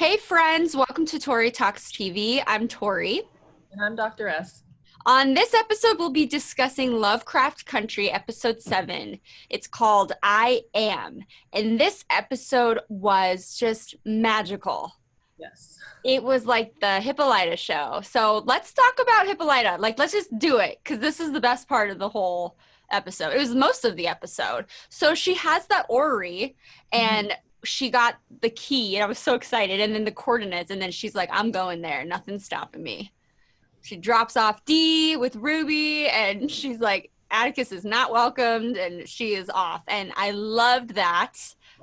Hey friends, welcome to Tori Talks TV. I'm Tori. And I'm Dr. S. On this episode, we'll be discussing Lovecraft Country, episode 7. It's called I Am. And this episode was just magical. Yes. It was like the Hippolyta show. So let's talk about Hippolyta. Let's just do it because this is the best part of the whole episode. It was most of the episode. So she has that orrery and she got the key and I was so excited. And then the coordinates. And then she's like, I'm going there. Nothing's stopping me. She drops off D with Ruby and she's like, Atticus is not welcomed and she is off. And I loved that.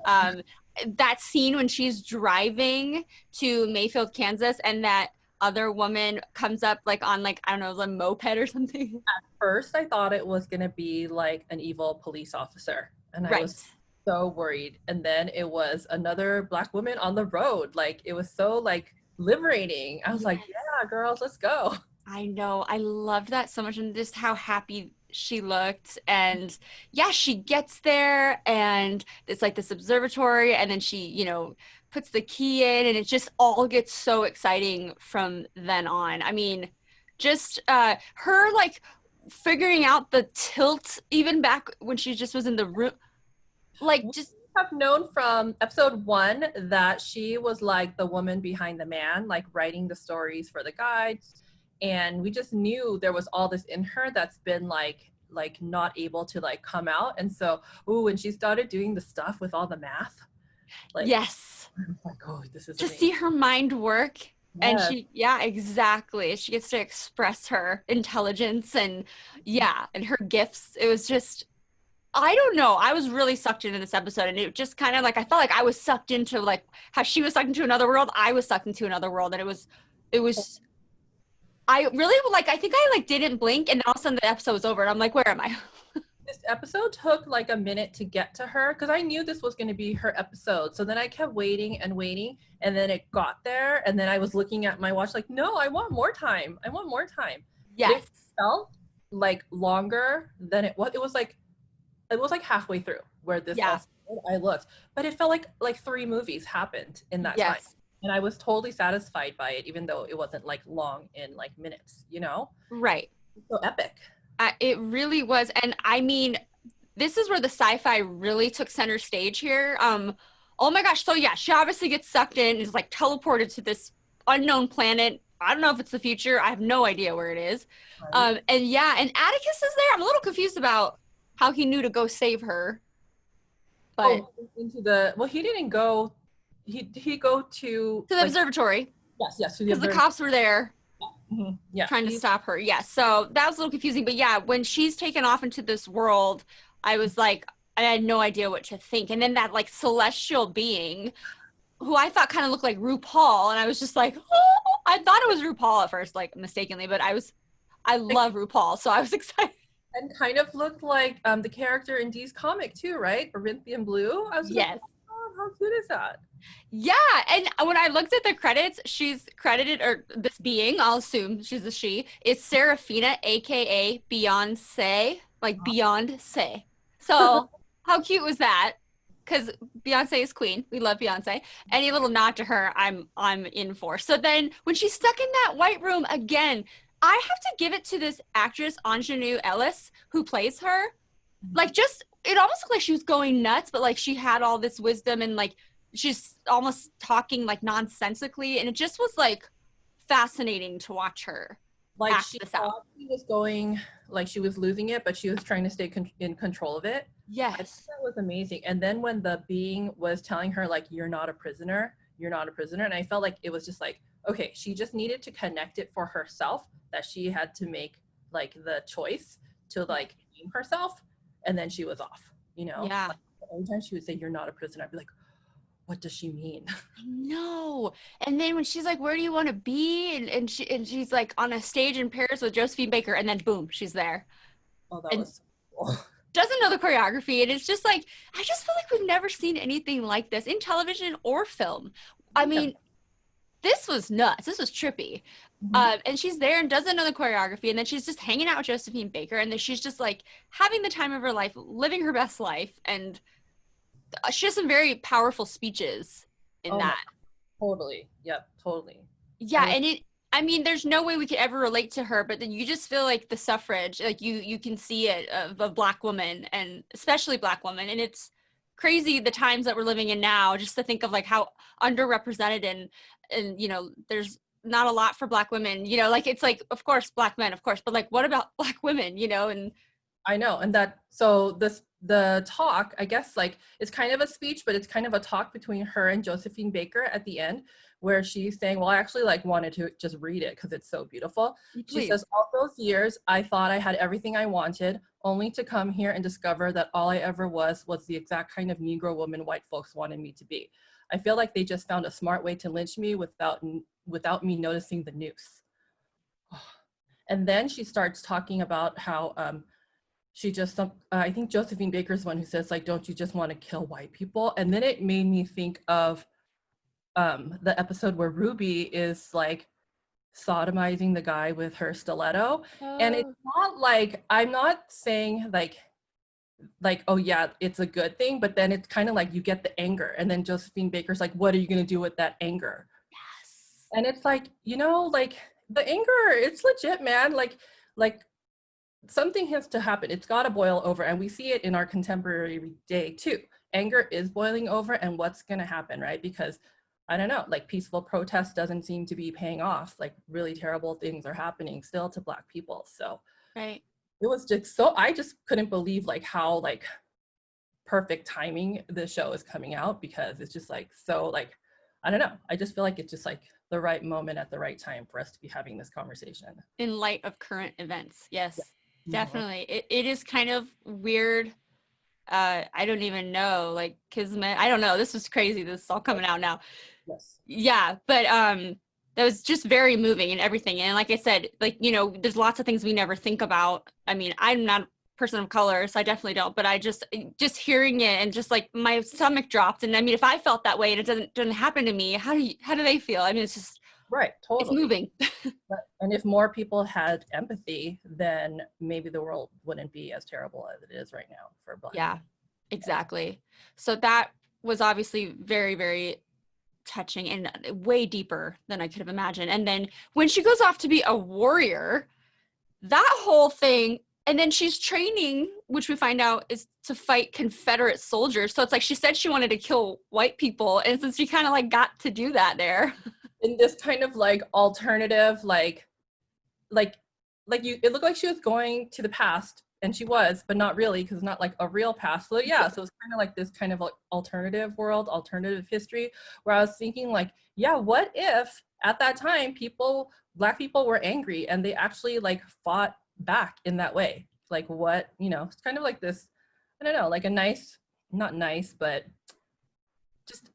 That scene when she's driving to Mayfield, Kansas, and that other woman comes up like on like, I don't know, a moped or something. First, I thought it was going to be like an evil police officer. And I was so worried. And then it was another Black woman on the road. Like, it was so like liberating. I was like, yeah, girls, let's go. I know. I loved that so much and just how happy she looked. And yeah, she gets there and it's like this observatory and then she, puts the key in and it just all gets so exciting from then on. I mean, just her like figuring out the tilt even back when she just was in the room. Like just have known from episode 1 that she was like the woman behind the man, like writing the stories for the guides. And we just knew there was all this in her that's been like not able to like come out. And so, when she started doing the stuff with all the math, like, yes, I'm like, oh, this is to amazing. see her mind work. And exactly. She gets to express her intelligence and her gifts. It was just, I don't know. I was really sucked into this episode and it just kind of like, I felt like I was sucked into like how she was sucked into another world. I was sucked into another world and it was, I really like, I think I like didn't blink and all of a sudden the episode was over and I'm like, where am I? This episode took like a minute to get to her because I knew this was going to be her episode. So then I kept waiting and waiting and then it got there and then I was looking at my watch like, no, I want more time. I want more time. Yes. It felt like longer than it was. It was like halfway through where this I looked, but it felt like 3 movies happened in that time. And I was totally satisfied by it, even though it wasn't like long in like minutes, Right. So epic. It really was. And I mean, this is where the sci-fi really took center stage here. Oh my gosh. So yeah, she obviously gets sucked in, is like teleported to this unknown planet. I don't know if it's the future. I have no idea where it is. Right. And Atticus is there. I'm a little confused about how he knew to go save her. But he didn't go. He go to the observatory. Yes. Because the cops were there. Yeah. Trying to stop her. Yeah. So that was a little confusing. But yeah, when she's taken off into this world, I was like, I had no idea what to think. And then that like celestial being who I thought kind of looked like RuPaul. And I was just like, oh, I thought it was RuPaul at first, like mistakenly, but I love RuPaul. So I was excited. And kind of looked like the character in Dee's comic too, right? Corinthian Blue. I was like, oh, how cute is that? Yeah, and when I looked at the credits, she's credited, or this being, I'll assume she's a she, is Serafina, aka Beyonce, like Beyonce. So how cute was that? Because Beyonce is queen. We love Beyonce. Any little nod to her, I'm in for. So then when she's stuck in that white room again, I have to give it to this actress, Ingenue Ellis, who plays her. Like just, it almost looked like she was going nuts, but like she had all this wisdom and like, she's almost talking like nonsensically and it just was like fascinating to watch her like she thought she was going like she was losing it but she was trying to stay in control of it. Yes, I think that was amazing. And then when the being was telling her like you're not a prisoner, and I felt like it was just like, okay, she just needed to connect it for herself, that she had to make like the choice to like name herself, and then she was off, yeah. Like, every time she would say you're not a prisoner, I'd be like, what does she mean? No. And then when she's like, where do you want to be? And she's like on a stage in Paris with Josephine Baker, and then boom, she's there. Oh, that was so cool. Doesn't know the choreography. And it's just like, I just feel like we've never seen anything like this in television or film. I mean, this was nuts. This was trippy. And she's there and doesn't know the choreography. And then she's just hanging out with Josephine Baker. And then she's just like having the time of her life, living her best life. And she has some very powerful speeches in that. Totally. Yep. Totally. Yeah, And it's and I mean, there's no way we could ever relate to her, but then you just feel like the suffrage, like you can see it of a black woman, and especially black women, and it's crazy the times that we're living in now, just to think of like how underrepresented, and there's not a lot for black women, like it's like, of course black men, of course, but like what about black women, and I know, and that so the talk, I guess, like it's kind of a speech, but it's kind of a talk between her and Josephine Baker at the end, where she's saying, "Well, I actually like wanted to just read it because it's so beautiful." She please. says, "All those years, I thought I had everything I wanted, only to come here and discover that all I ever was the exact kind of Negro woman white folks wanted me to be. I feel like they just found a smart way to lynch me without me noticing the noose." And then she starts talking about how she just I think Josephine Baker's one who says like, don't you just want to kill white people? And then it made me think of the episode where Ruby is like sodomizing the guy with her stiletto. And it's Oh, not like, I'm not saying like oh yeah, it's a good thing, but then it's kind of like you get the anger, and then Josephine Baker's like, what are you going to do with that anger? yes. And it's like, like the anger, it's legit, man. Like something has to happen. It's got to boil over. And we see it in our contemporary day too. Anger is boiling over, and what's going to happen, right? Because I don't know, like peaceful protest doesn't seem to be paying off. Like really terrible things are happening still to Black people. So Right. it was just so, I just couldn't believe like how like perfect timing the show is coming out, because it's just like, so like, I don't know. I just feel like it's just like the right moment at the right time for us to be having this conversation. In light of current events, Yeah. yes, Mhm. definitely. It is kind of weird. I don't even know, like kismet, I don't know, this was crazy, this is all coming out now. Yes. Yeah, but that was just very moving and everything, and like I said, like there's lots of things we never think about. I mean, I'm not a person of color, so I definitely don't, but I just hearing it, and just like my stomach dropped. And I mean, if I felt that way and it doesn't happen to me, how do they feel? I mean, Right. it's Totally. moving. And if more people had empathy, then maybe the world wouldn't be as terrible as it is right now for Black Yeah, people. exactly. So that was obviously very, very touching and way deeper than I could have imagined. And then when she goes off to be a warrior, that whole thing, and then she's training, which we find out is to fight Confederate soldiers. So it's like she said she wanted to kill white people, and since she kind of like got to do that there. In this kind of like alternative, like you, it looked like she was going to the past, and she was, but not really, because not like a real past. So yeah, so it's kind of like this kind of like alternative world, alternative history, where I was thinking like, yeah, what if at that time Black people were angry and they actually like fought back in that way? Like what, it's kind of like this, I don't know, like a nice, not nice, but just,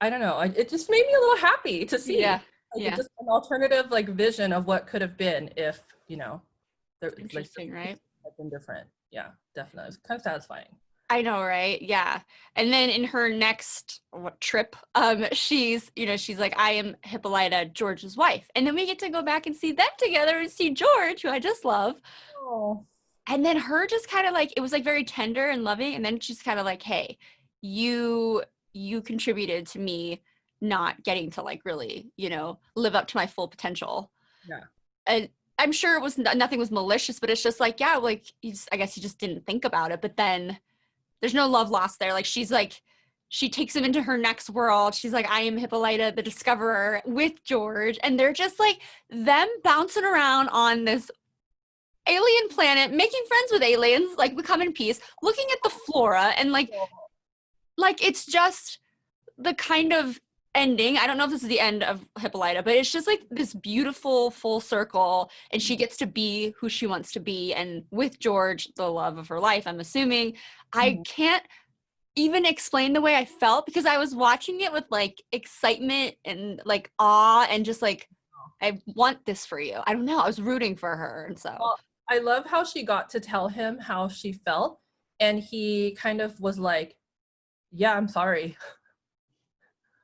I don't know, it just made me a little happy to Yeah, see like yeah. just an alternative like vision of what could have been if there It's like interesting, right? had been different. Yeah, definitely. It's kind of satisfying. I know, right? Yeah. And then in her next trip, she's like, I am Hippolyta, George's wife. And then we get to go back and see them together and see George, who I just love. Oh, And then her just kind of like, it was like very tender and loving. And then she's kind of like, hey, you you contributed to me not getting to like really, live up to my full potential. yeah. And I'm sure it was nothing was malicious, but it's just like, yeah, like I guess he just didn't think about it. But then there's no love lost there. Like she takes him into her next world. She's like, I am Hippolyta, the discoverer, with George. And they're just like them bouncing around on this alien planet, making friends with aliens, like we come in peace, looking at the flora, and like it's just the kind of ending. I don't know if this is the end of Hippolyta, but it's just like this beautiful full circle, and she gets to be who she wants to be, and with George, the love of her life, I'm assuming. I Mhm. can't even explain the way I felt, because I was watching it with like excitement and like awe, and just like, I want this for you. I don't know. I was rooting for her. And so, Well, I love how she got to tell him how she felt, and he kind of was like, "Yeah, I'm sorry."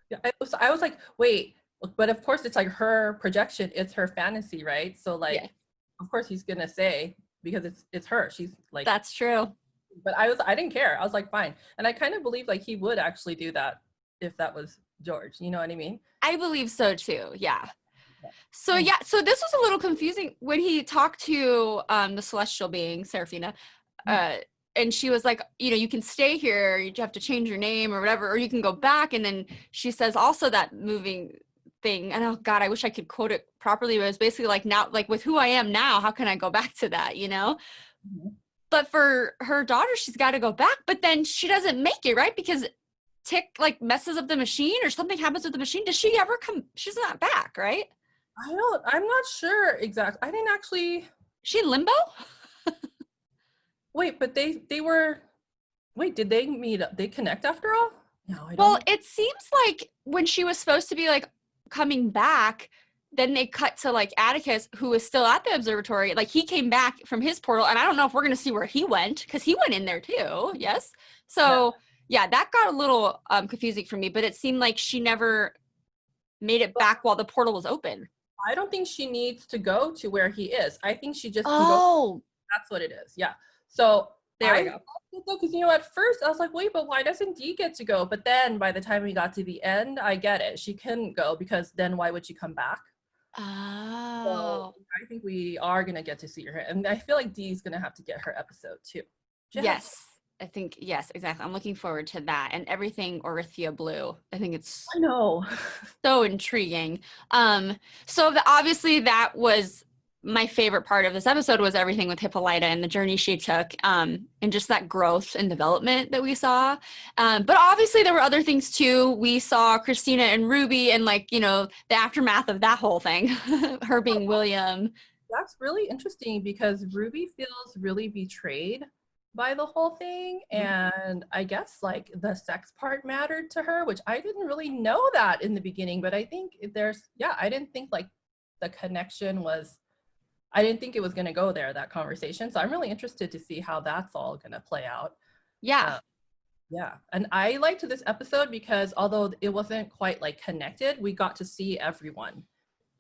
Yeah, I was like, "Wait," but of course it's like her projection, it's her fantasy, right? So yeah, like, of course he's gonna say, because it's her. She's like, that's true. but I didn't care. I was like, fine, and I kind of believe like he would actually do that if that was George. You know what I mean? I believe so too. Yeah. So Oh, yeah, so this was a little confusing when he talked to the celestial being, Seraphina, uh, and she was like, you know, you can stay here, you have to change your name or whatever, or you can go back. And then she says also that moving thing, and oh God, I wish I could quote it properly, but it was basically like, now, like with who I am now, how can I go back to that, you know? mhm. But for her daughter, she's got to go back, but then she doesn't make it, right? Because Tic like messes up the machine or something happens with the machine. Does she ever come? She's not back, right? I'm not sure exactly. I didn't actually She in limbo? wait, but they were, wait, did they meet up? They connect after all? No, I Well, don't. it seems like when she was supposed to be like coming back, then they cut to like Atticus, who is still at the observatory. Like he came back from his portal, and I don't know if we're gonna see where he went because he went in there too. Yes. Yeah. So yeah, that got a little confusing for me, but it seemed like she never made it But back while the portal was open. I don't think she needs to go to where he is. I think she just can go. Oh, That's what it is. Yeah. So there I we go. because you know at first I was like, wait, but why doesn't Dee get to go? But then by the time we got to the end, I get it. She couldn't go because then why would she come back? So Oh, I think we are gonna get to see her, and I feel like Dee's gonna have to get her episode too. She has. yes. I think yes, exactly. I'm looking forward to that and everything Orithia Blue. I think it's I know. so intriguing. So obviously that was my favorite part of this episode was everything with Hippolyta and the journey she took, and just that growth and development that we saw. But obviously there were other things too. We saw Christina and Ruby and like, you know, the aftermath of that whole thing, her being William. That's really interesting because Ruby feels really betrayed by the whole thing, and I guess like the sex part mattered to her, which I didn't really know that in the beginning, but I think there's, yeah, I didn't think like the connection was, I didn't think it was going to go there, that conversation. So I'm really interested to see how that's all going to play out. Yeah, uh, yeah, and I liked this episode because although it wasn't quite like connected, we got to see everyone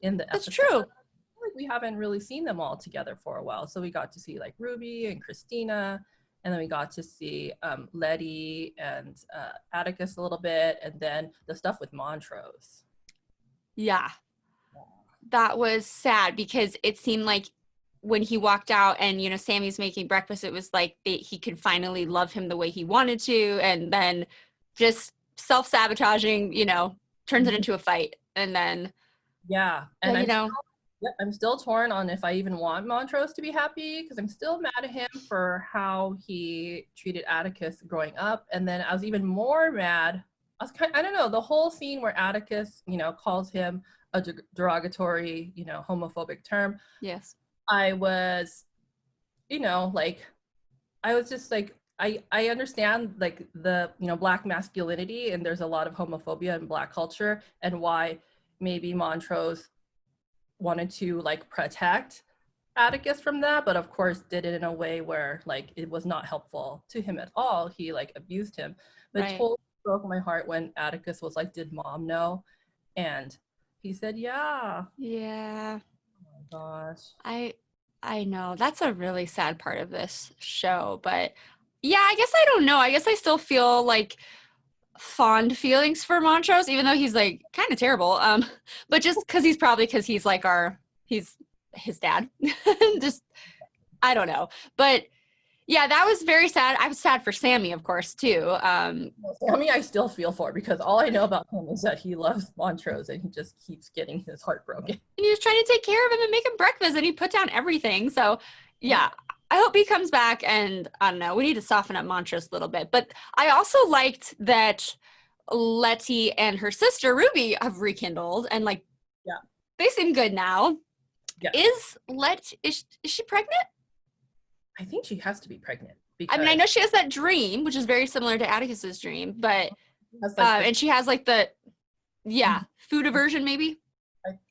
in the that's episode. true. Like we haven't really seen them all together for a while. So we got to see like Ruby and Christina, and then we got to see Leti and Atticus a little bit, and then the stuff with Montrose. Yeah, that was sad because it seemed like when he walked out and, you know, Sammy's making breakfast, it was like he could finally love him the way he wanted to. And then just self-sabotaging, you know, turns it Mhm. into a fight. And then, Yeah, and you know, I'm still torn on if I even want Montrose to be happy because I'm still mad at him for how he treated Atticus growing up, and then I was even more mad. I don't know, the whole scene where Atticus, you know, calls him a derogatory, you know, homophobic term. yes. I was, you know, like I was just like I understand like the, you know, black masculinity, and there's a lot of homophobia in black culture, and why maybe Montrose wanted to like protect Atticus from that, but of course did it in a way where like it was not helpful to him at all. He like abused him. But Right. totally broke my heart when Atticus was like, "Did mom know?" And he said, "Yeah." Yeah. Oh my gosh. I I know. That's a really sad part of this show, but yeah, I guess I don't know. I guess I still feel like fond feelings for Montrose, even though he's like kind of terrible. But just because he's like he's his dad. Just I don't know. But yeah, that was very sad. I was sad for Sammy, of course, too. Sammy, I still feel for because all I know about him is that he loves Montrose and he just keeps getting his heart broken. And he was trying to take care of him and make him breakfast, and he put down everything. So yeah, I hope he comes back. And I don't know, we need to soften up Montrose a little bit. But I also liked that Leti and her sister Ruby have rekindled, and like Yeah. they seem good now. Yes. Is she pregnant? I think she has to be pregnant I mean, I because know she has that dream, which is very similar to Atticus's dream, but that's like and she has like the food aversion maybe.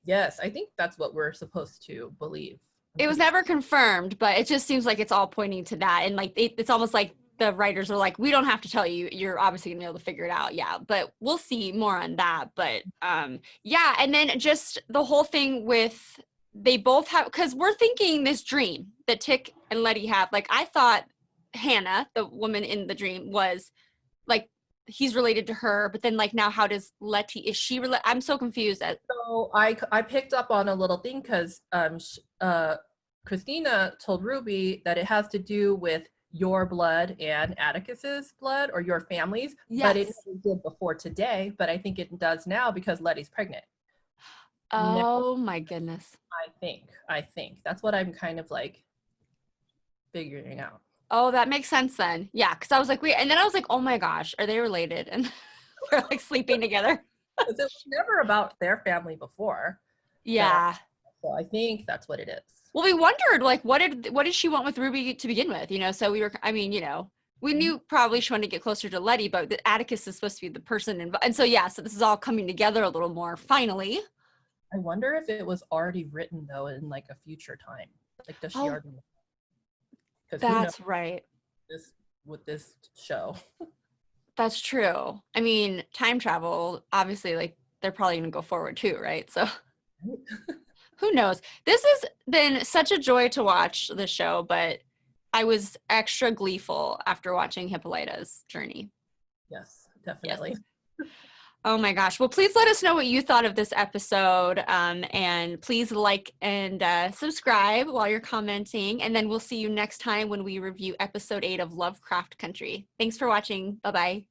yes, I think that's what we're supposed to believe. I'm It was pretty sure. never confirmed, but it just seems like it's all pointing to that, and like it's almost like the writers are like, we don't have to tell you, you're obviously gonna be able to figure it out. Yeah, but we'll see more on that. But yeah, and then just the whole thing with they both have, because we're thinking this dream that Tic and Letty have, like I thought Hannah, the woman in the dream, was like he's related to her, but then like now how does Leti, is she I'm so confused. So I picked up on a little thing because Christina told Ruby that it has to do with your blood and Atticus's blood, or your family's, but it Yes. never did before today, but I think it does now because Letty's pregnant. Now, Oh my goodness. I think that's what I'm kind of like figuring out. Oh, that makes sense then. Yeah, because I was like, wait, and then I was like, oh my gosh, are they related? And they're like sleeping together. Because it was never about their family before. So, Yeah. so I think that's what it is. Well, we wondered like what did she want with Ruby to begin with, So we were, I mean, we knew probably she wanted to get closer to Letty, but the Atticus is supposed to be the person, and so yeah, so this is all coming together a little more finally. I wonder if it was already written though in like a future time. Like, does she Oh, already? Because who knows that's right. this with this show? That's true. I mean, time travel, obviously, like they're probably gonna go forward too, right? So who knows? This has been such a joy to watch the show, but I was extra gleeful after watching Hippolyta's journey. Yes, Yes. definitely. Oh my gosh. Well, please let us know what you thought of this episode. And please like and subscribe while you're commenting. And then we'll see you next time when we review episode 8 of Lovecraft Country. Thanks for watching. Bye-bye.